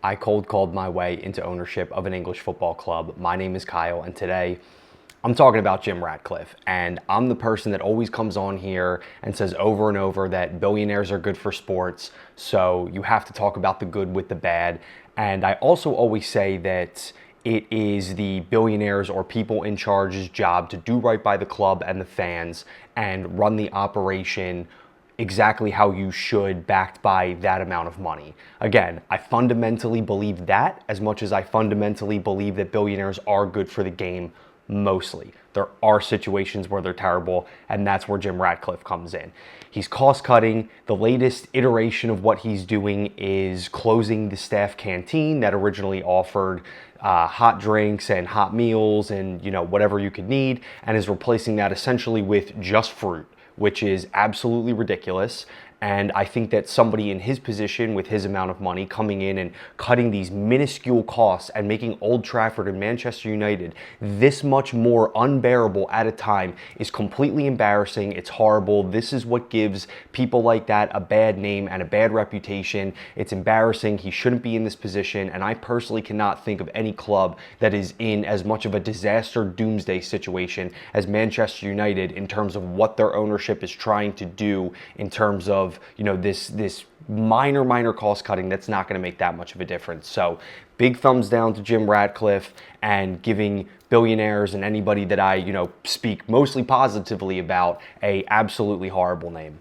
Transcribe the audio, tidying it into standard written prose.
I cold called my way into ownership of an English football club. My name is Kyle, and today I'm talking about Jim Ratcliffe. And I'm the person that always comes on here and says over and over that billionaires are good for sports, so you have to talk about the good with the bad. And I also always say that it is the billionaires or people in charge's job to do right by the club and the fans and run the operation exactly how you should, backed by that amount of money. Again, I fundamentally believe that as much as I fundamentally believe that billionaires are good for the game mostly. There are situations where they're terrible, and that's where Jim Ratcliffe comes in. He's cost cutting. The latest iteration of what he's doing is closing the staff canteen that originally offered hot drinks and hot meals and whatever you could need, and is replacing that essentially with just fruit, which is absolutely ridiculous. And I think that somebody in his position with his amount of money coming in and cutting these minuscule costs and making Old Trafford and Manchester United this much more unbearable at a time is completely embarrassing. It's horrible. This is what gives people like that a bad name and a bad reputation. It's embarrassing. He shouldn't be in this position. And I personally cannot think of any club that is in as much of a disaster doomsday situation as Manchester United in terms of what their ownership is trying to do in terms of this minor cost cutting that's not going to make that much of a difference. So big thumbs down to Jim Ratcliffe and giving billionaires and anybody that I speak mostly positively about a absolutely horrible name.